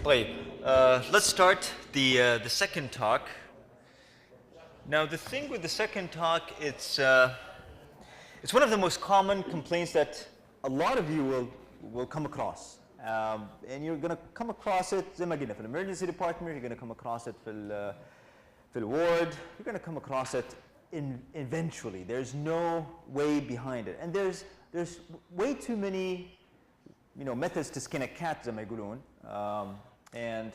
طيب, let's start the second talk. Now, the thing with the second talk, it's one of the most common complaints that a lot of you will come across. And you're going to come across it زي ما قلنا في emergency department, you're going to come across it في ward, you're going to come across it eventually. There's no way behind it. And there's way too many methods to skin a cat زي ما يقولون. And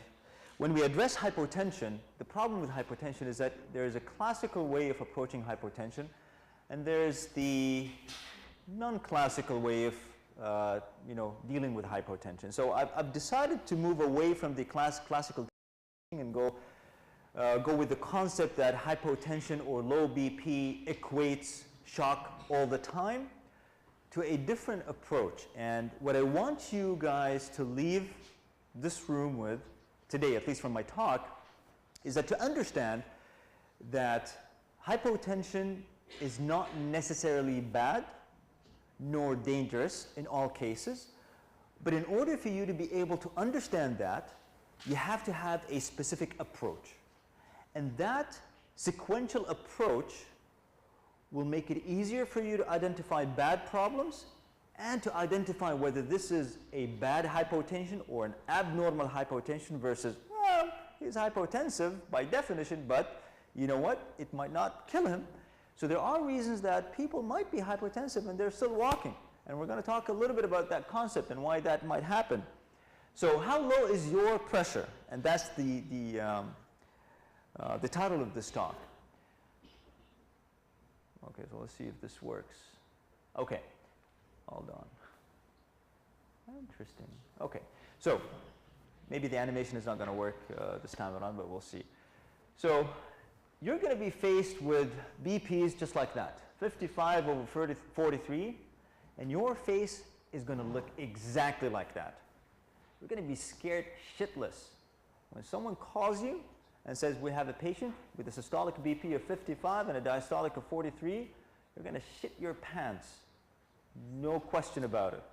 when we address hypotension, the problem with hypotension is that there's a classical way of approaching hypotension, and there's the non-classical way of dealing with hypotension. So I've decided to move away from the classical and go with the concept that hypotension or low BP equates shock all the time to a different approach. And what I want you guys to leave this room with today, at least from my talk, is that to understand that hypotension is not necessarily bad nor dangerous in all cases, but in order for you to be able to understand that, you have to have a specific approach. And that sequential approach will make it easier for you to identify bad problems and to identify whether this is a bad hypotension or an abnormal hypotension versus, well, he's hypotensive by definition, but you know what? It might not kill him. So there are reasons that people might be hypotensive and they're still walking. And we're going to talk a little bit about that concept and why that might happen. So how low is your pressure? And that's the title of this talk. Okay, so let's see if this works. Okay, hold on. Interesting. Okay, so maybe the animation is not going to work this time around, but we'll see. So you're going to be faced with BPs just like that, 55 over 43, and your face is going to look exactly like that. You're going to be scared shitless. When someone calls you and says, we have a patient with a systolic BP of 55 and a diastolic of 43, you're going to shit your pants. No question about it.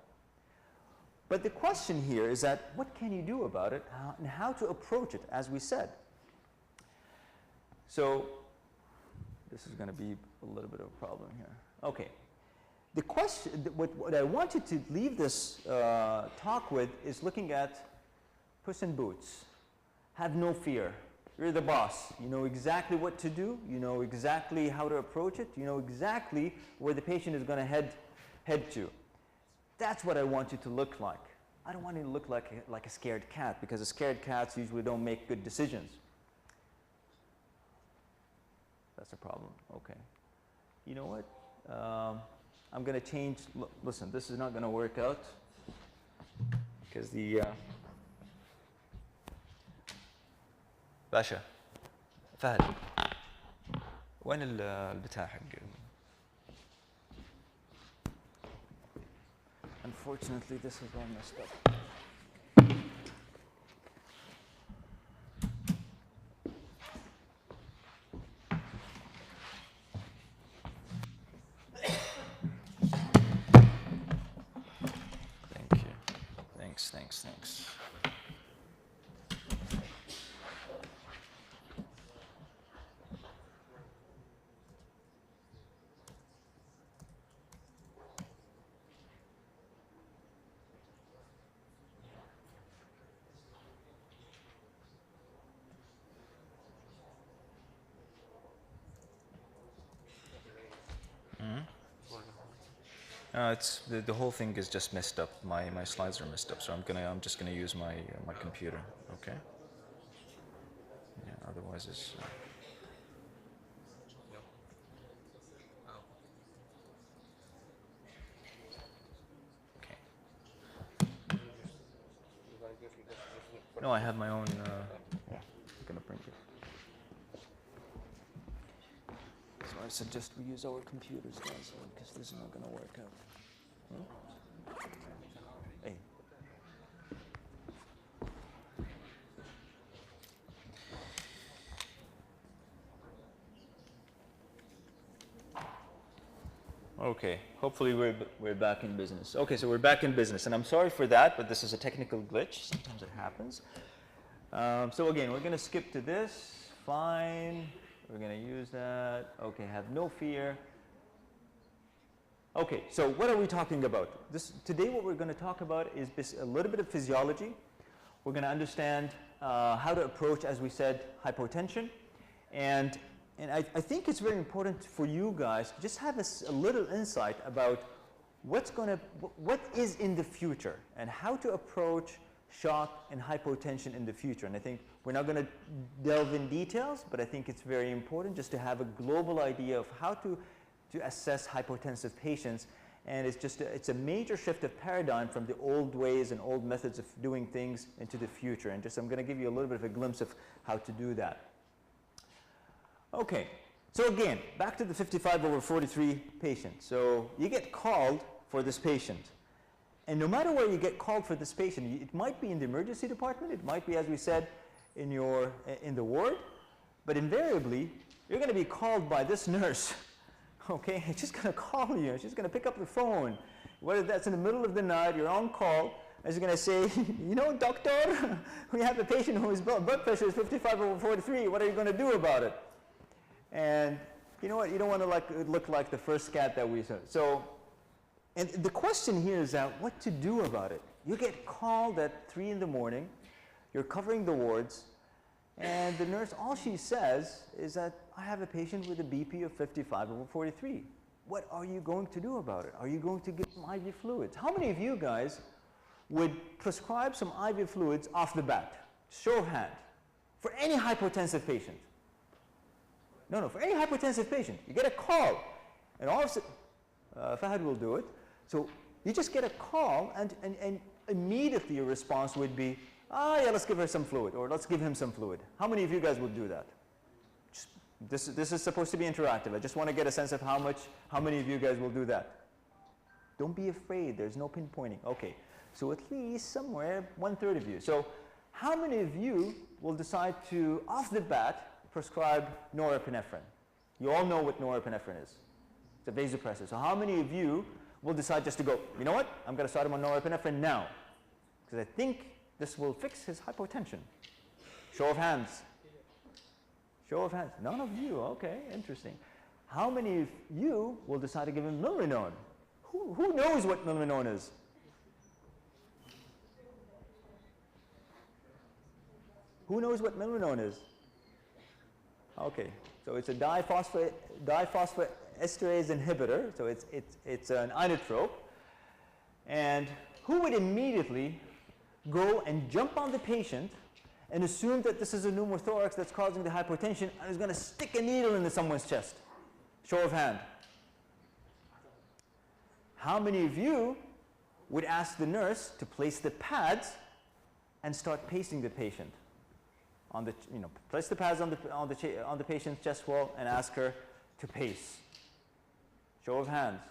But the question here is that what can you do about it and how to approach it, as we said. So this is going to be a little bit of a problem here. Okay. The question, what I wanted to leave this talk with is looking at Puss in Boots. Have no fear. You're the boss. You know exactly what to do. You know exactly how to approach it. You know exactly where the patient is going to head to. That's what I want you to look like. I don't want you to look like a scared cat, because scared cats usually don't make good decisions. That's a problem. Okay. You know what? I'm going to change. Listen, this is not going to work out because the باشا فهد وين البتاع حق Unfortunately, this is all messed up. Thank you. Thanks. It's the whole thing is just messed up. My slides are messed up, so I'm just gonna use my computer. Okay. Yeah. Otherwise, it's. Okay. No, I have my own. Yeah. I'm gonna print it. So I suggest we use our computers, guys, because this is not going to work out. Hey. Okay, hopefully we're back in business. Okay, so we're back in business, and I'm sorry for that, but this is a technical glitch. Sometimes it happens. So again, we're going to skip to this. Fine. We're going to use that. Okay, have no fear. Okay, so what are we talking about? Today what we're going to talk about is a little bit of physiology. We're going to understand how to approach, as we said, hypotension. And I think it's very important for you guys to just have a little insight about what is in the future and how to approach shock and hypotension in the future. And I think we're not going to delve in details, but I think it's very important just to have a global idea of how to assess hypotensive patients. And it's a major shift of paradigm from the old ways and old methods of doing things into the future. And I'm going to give you a little bit of a glimpse of how to do that. Okay, so again, back to the 55/43 patient. So you get called for this patient. And no matter where you get called for this patient, it might be in the emergency department, it might be, as we said, in the ward, but invariably, you're going to be called by this nurse. Okay, she's going to call you. She's going to pick up the phone. Whether that's in the middle of the night, you're on call, and she's going to say, you know, doctor, we have a patient whose blood pressure is 55/43. What are you going to do about it? And you know what? You don't want to look like the first scat that we saw. So, and the question here is that what to do about it. You get called at 3 in the morning. You're covering the wards. And the nurse, all she says is that I have a patient with a BP of 55/43. What are you going to do about it? Are you going to give some IV fluids? How many of you guys would prescribe some IV fluids off the bat? Show of hand. For any hypotensive patient. No, for any hypotensive patient. You get a call. And all of a sudden, Fahad will do it. So you just get a call and immediately your response would be, yeah, let's give her some fluid, or let's give him some fluid. How many of you guys would do that? This is supposed to be interactive. I just want to get a sense of how many of you guys will do that. Don't be afraid. There's no pinpointing. Okay, so at least somewhere 1/3 of you. So how many of you will decide to, off the bat, prescribe norepinephrine? You all know what norepinephrine is. It's a vasopressor. So how many of you will decide just to go, you know what, I'm going to start him on norepinephrine now, because I think this will fix his hypotension? Show of hands. Show of hands. None of you. Okay, interesting. How many of you will decide to give him milrinone? Who knows what milrinone is? Who knows what milrinone is? Okay, so it's a diphosphoesterase inhibitor. So it's an inotrope. And who would immediately go and jump on the patient and assume that this is a pneumothorax that's causing the hypotension and is going to stick a needle into someone's chest? Show of hand. How many of you would ask the nurse to place the pads and start pacing the patient? Place the pads on the patient's chest wall and ask her to pace. Show of hands.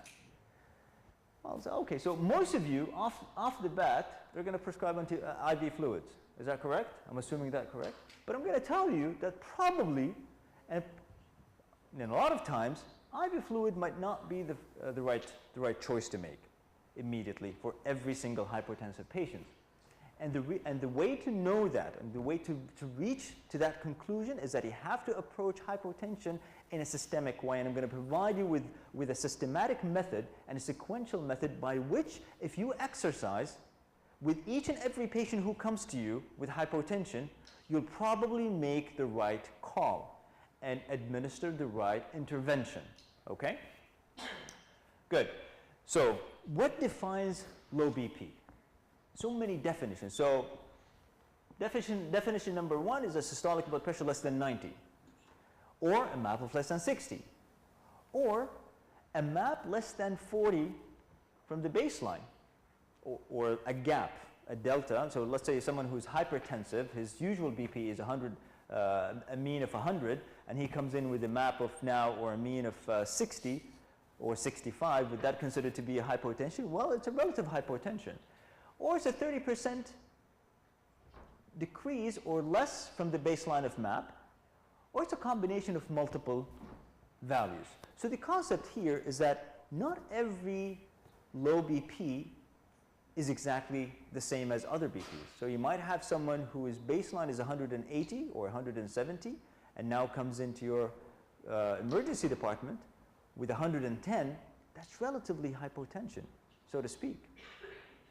Well, okay, so most of you, off the bat, they're going to prescribe IV fluids. Is that correct? I'm assuming that correct. But I'm going to tell you that probably, and a lot of times, IV fluid might not be the right choice to make immediately for every single hypotensive patient. And the way to know that, and the way to reach to that conclusion, is that you have to approach hypotension in a systemic way. And I'm going to provide you with a systematic method and a sequential method by which, if you exercise with each and every patient who comes to you with hypotension, you'll probably make the right call and administer the right intervention. Okay? Good. So what defines low BP? So many definitions. So definition number 1 is a systolic blood pressure less than 90, or a MAP of less than 60, or a MAP less than 40 from the baseline, or a gap, a delta. So let's say someone who's hypertensive, his usual BP is 100, a mean of 100, and he comes in with a MAP of now, or a mean of 60 or 65. Would that considered to be a hypotension? Well, it's a relative hypotension. Or it's a 30% decrease or less from the baseline of MAP, or it's a combination of multiple values. So the concept here is that not every low BP is exactly the same as other BPs. So you might have someone whose baseline is 180 or 170 and now comes into your emergency department with 110. That's relatively hypotension, so to speak.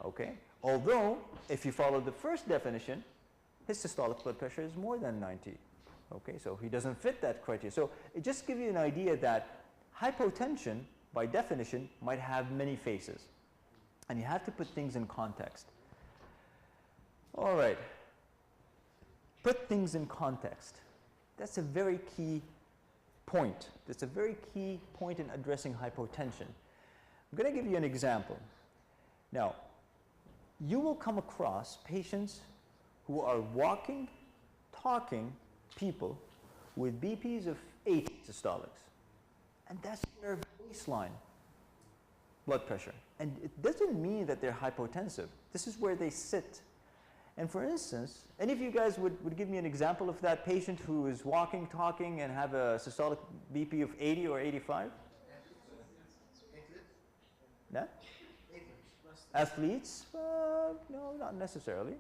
Okay? Although, if you follow the first definition, his systolic blood pressure is more than 90. Okay, so he doesn't fit that criteria. So it just gives you an idea that hypotension, by definition, might have many faces. And you have to put things in context. All right. Put things in context. That's a very key point. That's a very key point in addressing hypotension. I'm going to give you an example. Now, you will come across patients who are walking, talking people with BPs of 80 systolics. And that's their baseline blood pressure. And it doesn't mean that they're hypotensive. This is where they sit. And for instance, any of you guys would give me an example of that patient who is walking, talking, and have a systolic BP of 80 or 85? Yeah? Athletes? No, not necessarily.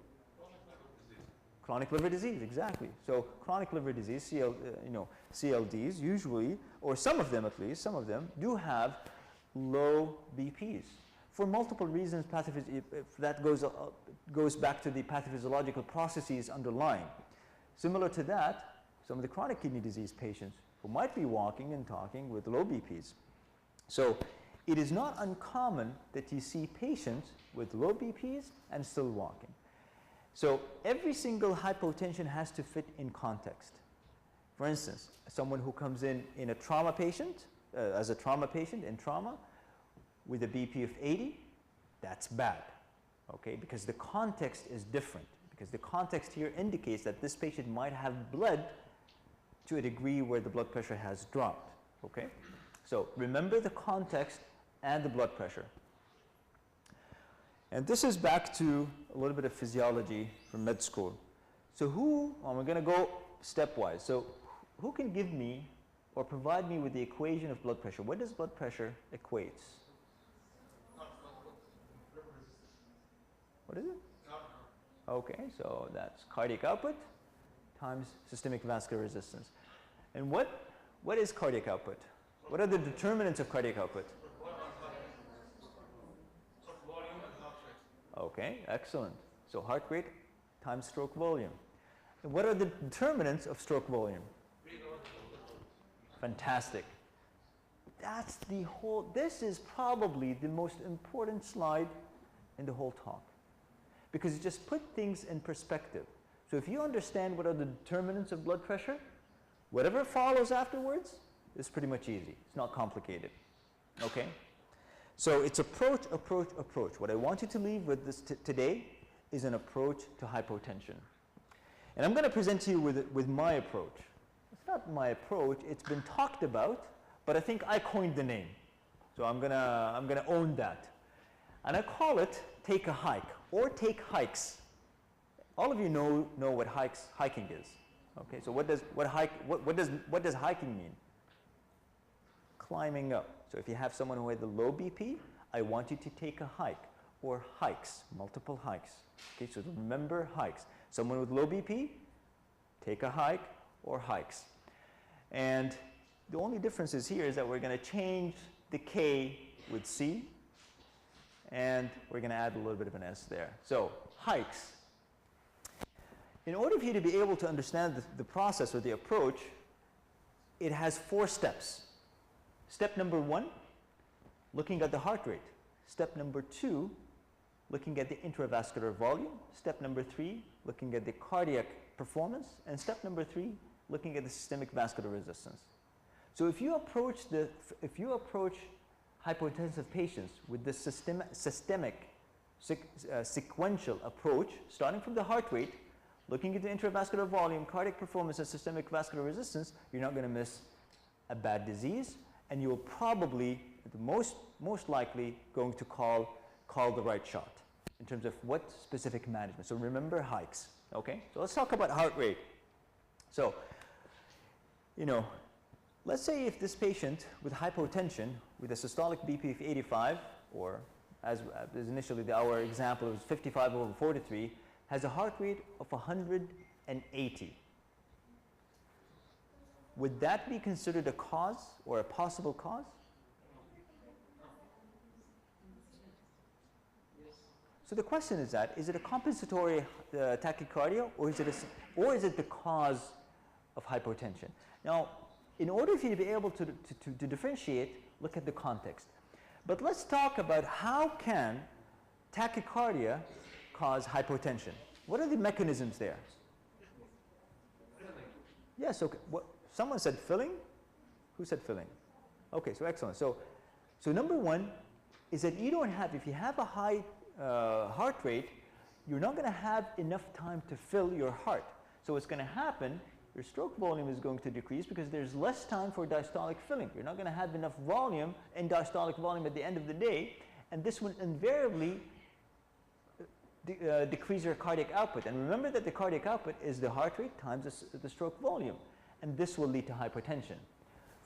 Chronic liver disease, exactly. So chronic liver disease, CLDs usually, or some of them at least, some of them do have low BPs. For multiple reasons, that goes back to the pathophysiological processes underlying. Similar to that, some of the chronic kidney disease patients who might be walking and talking with low BPs. So it is not uncommon that you see patients with low BPs and still walking. So every single hypotension has to fit in context. For instance, someone who comes in a trauma patient, as a trauma patient in trauma, with a BP of 80, that's bad, okay? Because the context is different. Because the context here indicates that this patient might have bled to a degree where the blood pressure has dropped, okay? So remember the context and the blood pressure. And this is back to a little bit of physiology from med school. So we're going to go stepwise. So who can give me or provide me with the equation of blood pressure? What does blood pressure equates? What is it? Okay, so that's cardiac output times systemic vascular resistance. And what is cardiac output? What are the determinants of cardiac output? Okay, excellent. So heart rate times stroke volume. And what are the determinants of stroke volume? Fantastic. This is probably the most important slide in the whole talk, because it just put things in perspective. So if you understand what are the determinants of blood pressure, whatever follows afterwards is pretty much easy. It's not complicated, okay? So it's approach, approach, approach. What I want you to leave with this today is an approach to hypotension. And I'm going to present to you with my approach. It's not my approach, it's been talked about, but I think I coined the name. So I'm gonna own that. And I call it take a hike or take hikes. All of you know what hiking is. Okay, so what does hiking mean? Climbing up. So if you have someone who has a low BP, I want you to take a hike or hikes, multiple hikes. Okay, so remember hikes. Someone with low BP, take a hike or hikes. And the only difference is here is that we're going to change the K with C, and we're going to add a little bit of an S there. So hikes. In order for you to be able to understand the process or the approach, it has 4 steps. Step number 1, looking at the heart rate. Step number 2, looking at the intravascular volume. Step number 3, looking at the cardiac performance. And step number 3, looking at the systemic vascular resistance. So if you approach hypotensive patients with this systemic sequential approach, starting from the heart rate, looking at the intravascular volume, cardiac performance, and systemic vascular resistance, you're not going to miss a bad disease, and you will probably, most likely, going to call the right shot in terms of what specific management. So remember hikes, okay? So let's talk about heart rate. So, let's say if this patient with hypotension with a systolic BP of 85, or as initially our example was 55/43, has a heart rate of 180. Would that be considered a cause or a possible cause? So the question is that, is it a compensatory tachycardia, or is it the cause of hypotension? Now, in order for you to be able to differentiate, look at the context. But let's talk about how can tachycardia cause hypotension. What are the mechanisms there? Yes, okay. Someone said filling? Who said filling? Okay, so excellent. So number one is that you don't have, if you have a high heart rate, you're not going to have enough time to fill your heart. So what's going to happen, your stroke volume is going to decrease because there's less time for diastolic filling. You're not going to have enough volume and diastolic volume at the end of the day, and this will invariably decrease your cardiac output. And remember that the cardiac output is the heart rate times the stroke volume, and this will lead to hypotension.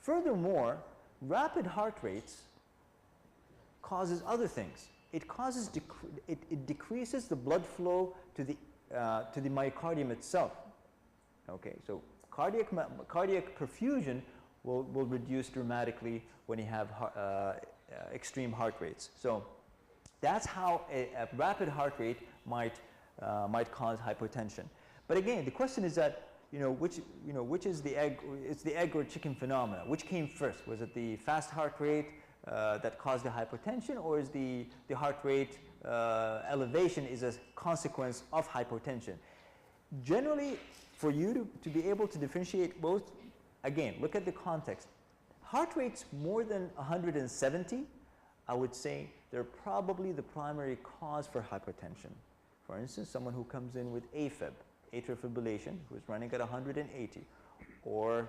Furthermore, rapid heart rates causes other things. It causes it decreases the blood flow to the myocardium itself. Okay, so cardiac perfusion will reduce dramatically when you have extreme heart rates. So that's how a rapid heart rate might cause hypotension. But again, the question is that which is the egg? It's the egg or chicken phenomena. Which came first? Was it the fast heart rate that caused the hypotension, or is the heart rate elevation is a consequence of hypotension? Generally, for you to be able to differentiate both, again, look at the context. Heart rates more than 170, I would say they're probably the primary cause for hypotension. For instance, someone who comes in with AFib, atrial fibrillation, who's running at 180, or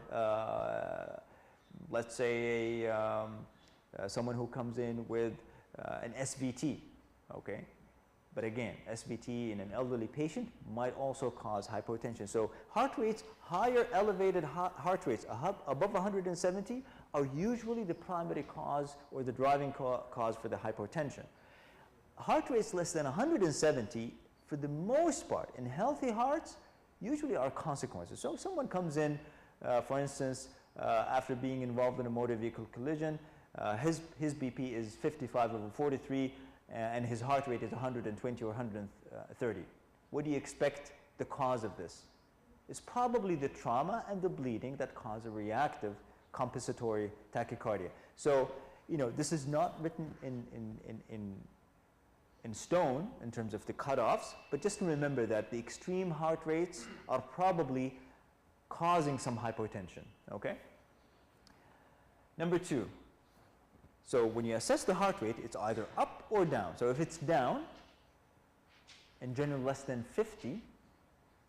let's say someone who comes in with an SVT, okay? But again, SVT in an elderly patient might also cause hypotension. So heart rates, higher elevated heart rates above 170 are usually the primary cause or the driving cause for the hypotension. Heart rates less than 170, for the most part, in healthy hearts, usually are consequences. So if someone comes in, for instance, after being involved in a motor vehicle collision, his BP is 55/43, and his heart rate is 120 or 130. What do you expect the cause of this? It's probably the trauma and the bleeding that cause a reactive compensatory tachycardia. So, this is not written in stone in terms of the cutoffs, but just remember that the extreme heart rates are probably causing some hypotension, okay? Number two, so when you assess the heart rate, it's either up or down. So if it's down, in general less than 50,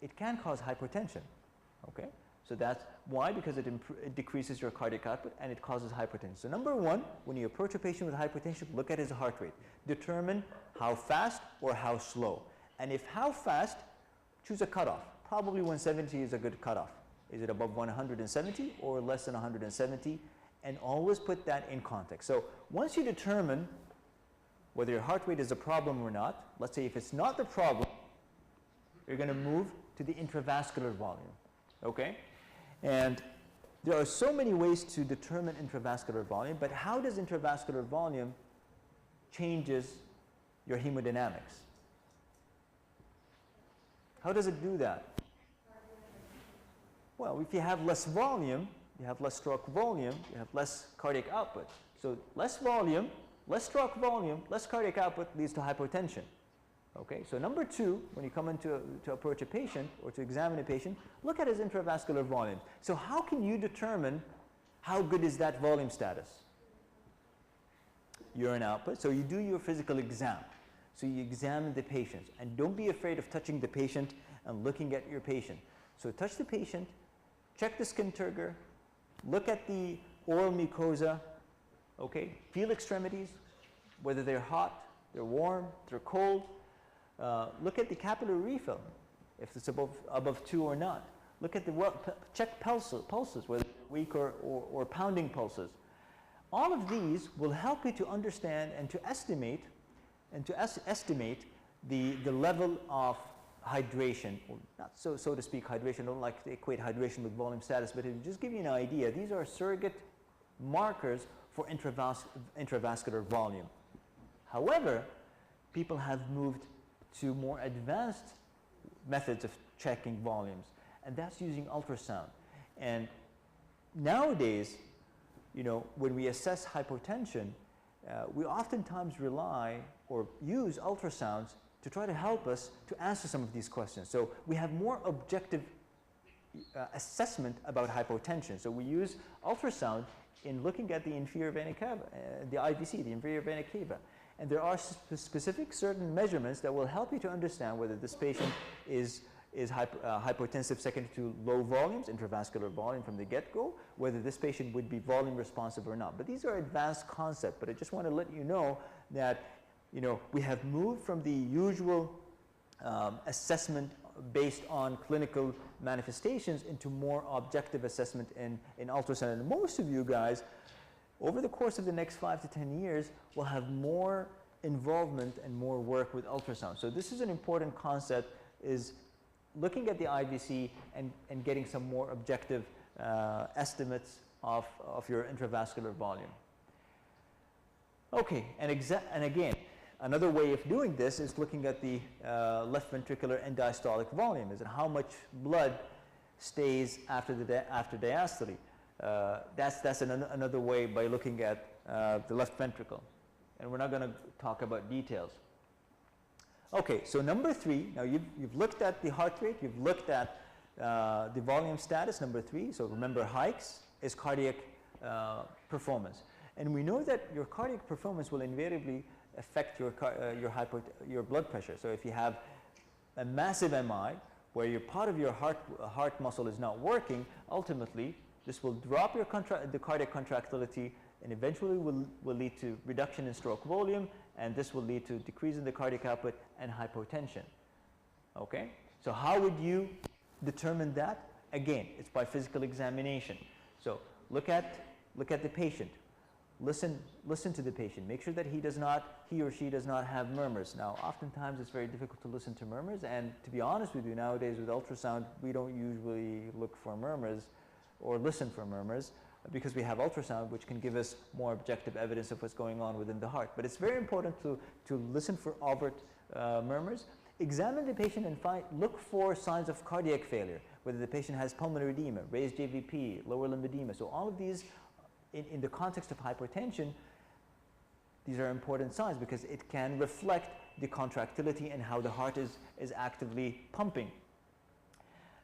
it can cause hypotension, okay? So that's why, because it decreases your cardiac output and it causes hypertension. So number one, when you approach a patient with hypertension, look at his heart rate. Determine how fast or how slow. And if how fast, choose a cutoff. Probably 170 is a good cutoff. Is it above 170 or less than 170? And always put that in context. So once you determine whether your heart rate is a problem or not, let's say if it's not the problem, you're going to move to the intravascular volume, okay? And there are so many ways to determine intravascular volume, but how does intravascular volume changes your hemodynamics? How does it do that? Well, if you have less volume, you have less stroke volume, you have less cardiac output. So less volume, less stroke volume, less cardiac output leads to hypotension. Okay, so number two, when you come in to approach a patient or to examine a patient, look at his intravascular volume. So how can you determine how good is that volume status? Urine output. So you do your physical exam. So you examine the patient, and don't be afraid of touching the patient and looking at your patient. So touch the patient, check the skin turgor, look at the oral mucosa, okay? Feel extremities, whether they're hot, they're warm, they're cold. Look at the capillary refill, if it's above 2 or not. Look at check pulses, whether weak or pounding pulses. All of these will help you to understand and to estimate and to estimate the level of hydration, or not so to speak hydration. I don't like to equate hydration with volume status, but to just give you an idea, these are surrogate markers for intravascular volume. However, people have moved to more advanced methods of checking volumes, and that's using ultrasound. And nowadays, you know, when we assess hypotension, we oftentimes rely or use ultrasounds to try to help us to answer some of these questions. So we have more objective assessment about hypotension. So we use ultrasound in looking at the inferior vena cava, the IVC, the inferior vena cava. And there are specific certain measurements that will help you to understand whether this patient is hypotensive secondary to low volumes, intravascular volume from the get-go, whether this patient would be volume responsive or not. But these are advanced concepts, but I just want to let you know that, you know, we have moved from the usual assessment based on clinical manifestations into more objective assessment in ultrasound. And most of you guys, over the course of the next 5 to 10 years, will have more involvement and more work with ultrasound. So this is an important concept, is looking at the IVC and getting some more objective estimates of your intravascular volume. Okay, and again, another way of doing this is looking at the left ventricular end diastolic volume, is how much blood stays after diastole. That's another way by looking at the left ventricle. And we're not going to talk about details. Okay, so number 3, now you've looked at the heart rate, you've looked at the volume status, number 3. So remember, hikes is cardiac performance. And we know that your cardiac performance will invariably affect your blood pressure. So if you have a massive MI where your part of your heart muscle is not working, ultimately this will drop the cardiac contractility, and eventually will lead to reduction in stroke volume, and this will lead to decrease in the cardiac output and hypotension. Okay? So how would you determine that? Again, it's by physical examination. So look at the patient. Listen to the patient. Make sure that he or she does not have murmurs. Now, oftentimes it's very difficult to listen to murmurs, and to be honest with you, nowadays with ultrasound, we don't usually look for murmurs or listen for murmurs, because we have ultrasound, which can give us more objective evidence of what's going on within the heart. But it's very important to listen for overt murmurs. Examine the patient and look for signs of cardiac failure, whether the patient has pulmonary edema, raised JVP, lower limb edema. So all of these, in the context of hypertension, these are important signs because it can reflect the contractility and how the heart is actively pumping.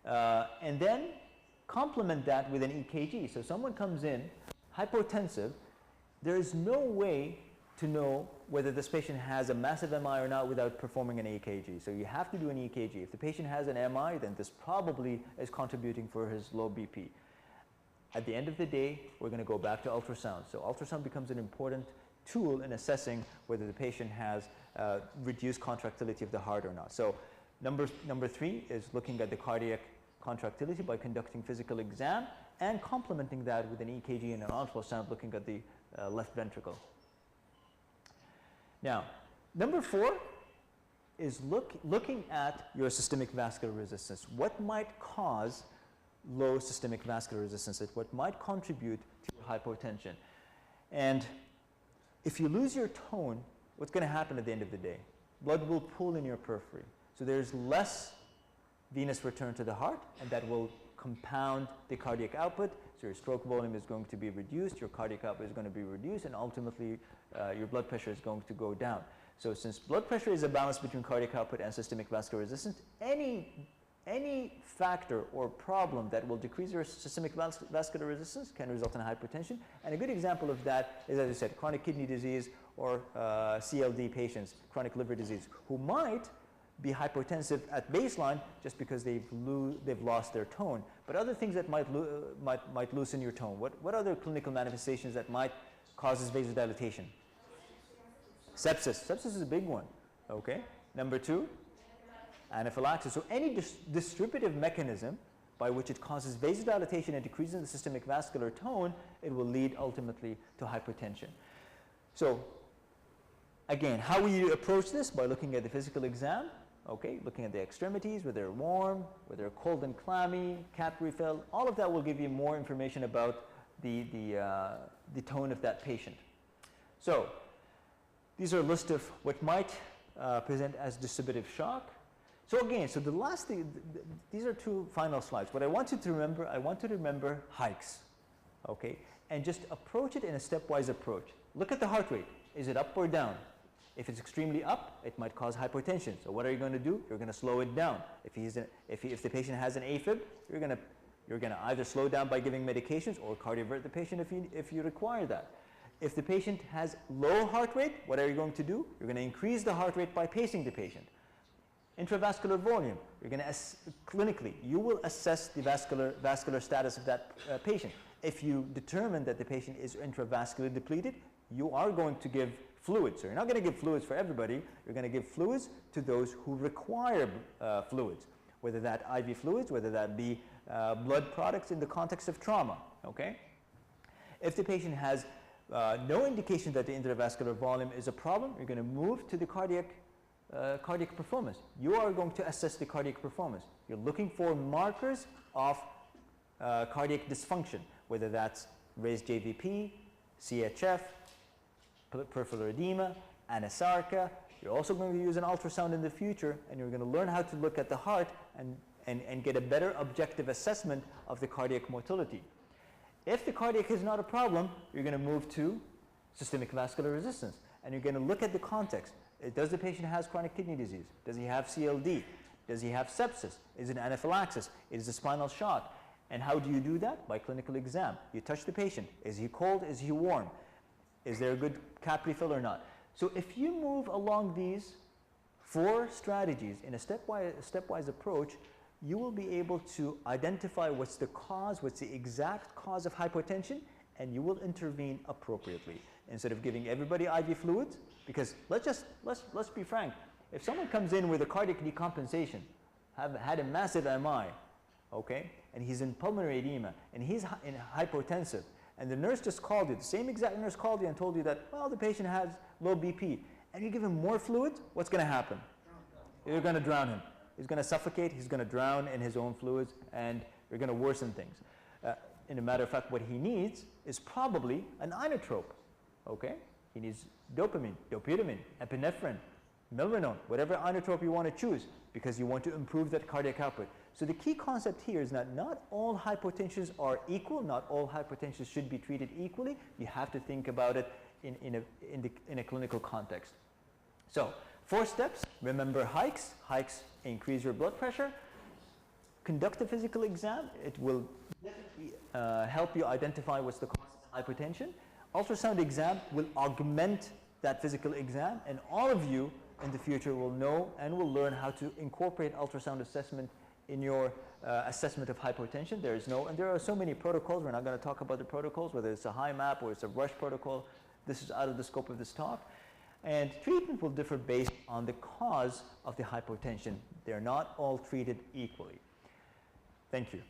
And then complement that with an EKG. So someone comes in hypotensive, there is no way to know whether this patient has a massive MI or not without performing an EKG. So you have to do an EKG. If the patient has an MI, then this probably is contributing for his low BP. At the end of the day, we're going to go back to ultrasound. So ultrasound becomes an important tool in assessing whether the patient has reduced contractility of the heart or not. So number 3 is looking at the cardiac contractility by conducting physical exam and complementing that with an EKG and an ultrasound looking at the left ventricle. Now, number 4 is looking at your systemic vascular resistance. What might cause low systemic vascular resistance? What might contribute to hypotension? And if you lose your tone, what's going to happen at the end of the day? Blood will pool in your periphery. So there's less venous return to the heart, and that will compound the cardiac output. So your stroke volume is going to be reduced, your cardiac output is going to be reduced, and ultimately your blood pressure is going to go down. So since blood pressure is a balance between cardiac output and systemic vascular resistance, any factor or problem that will decrease your systemic vascular resistance can result in hypertension. And a good example of that is, as I said, chronic kidney disease or CLD patients, chronic liver disease, who might be hypotensive at baseline just because they've lost their tone. But other things that might loosen your tone. What other clinical manifestations that might cause vasodilatation? Sepsis. Sepsis is a big one. Okay. Number 2, anaphylaxis. So any distributive mechanism by which it causes vasodilatation and decreases the systemic vascular tone, it will lead ultimately to hypertension. So Again, how will you approach this? By looking at the physical exam, okay, looking at the extremities, whether they're warm, whether they're cold and clammy, capillary fill, all of that will give you more information about the tone of that patient. So, these are a list of what might present as distributive shock. So again, so the last thing, these are two final slides. What I want you to remember, I want you to remember hikes, okay? And just approach it in a stepwise approach. Look at the heart rate. Is it up or down? If it's extremely up, it might cause hypotension. So what are you going to do? You're going to slow it down. If the patient has an AFib, you're going to either slow down by giving medications or cardiovert the patient if you require that. If the patient has low heart rate, what are you going to do? You're going to increase the heart rate by pacing the patient. Intravascular volume, you're going to clinically, you will assess the vascular status of that patient. If you determine that the patient is intravascular depleted, you are going to give fluids. So you're not going to give fluids for everybody. You're going to give fluids to those who require fluids, whether that IV fluids, whether that be blood products in the context of trauma. Okay. If the patient has no indication that the intravascular volume is a problem, you're going to move to the cardiac performance. You are going to assess the cardiac performance. You're looking for markers of cardiac dysfunction, whether that's raised JVP, CHF, peripheral edema, anasarca. You're also going to use an ultrasound in the future, and you're going to learn how to look at the heart and get a better objective assessment of the cardiac motility. If the cardiac is not a problem, you're going to move to systemic vascular resistance, and you're going to look at the context. Does the patient have chronic kidney disease? Does he have CLD? Does he have sepsis? Is it anaphylaxis? Is it a spinal shock? And how do you do that? By clinical exam. You touch the patient. Is he cold? Is he warm? Is there a good capillary fill or not? So if you move along these 4 strategies in a stepwise approach, you will be able to identify what's the cause, what's the exact cause of hypotension, and you will intervene appropriately. Instead of giving everybody IV fluids, because let's be frank, if someone comes in with a cardiac decompensation, had a massive MI, okay, and he's in pulmonary edema, and he's in hypotensive, and the nurse just called you, the same exact nurse called you and told you that, well, the patient has low BP, and you give him more fluids, what's going to happen? You're going to drown him. He's going to suffocate, he's going to drown in his own fluids, and you're going to worsen things. In a matter of fact, what he needs is probably an inotrope, okay? He needs dopamine, dopamine, epinephrine, milrinone, whatever inotrope you want to choose, because you want to improve that cardiac output. So the key concept here is that not all hypotensions are equal, not all hypotensions should be treated equally. You have to think about it in a clinical context. So 4 steps, remember hikes. Hikes increase your blood pressure. Conduct a physical exam. It will help you identify what's the cause of hypotension. Ultrasound exam will augment that physical exam, and all of you in the future will know and will learn how to incorporate ultrasound assessment in your assessment of hypotension. And there are so many protocols. We're not going to talk about the protocols, whether it's a high map or it's a rush protocol. This is out of the scope of this talk. And treatment will differ based on the cause of the hypotension. They're not all treated equally. Thank you.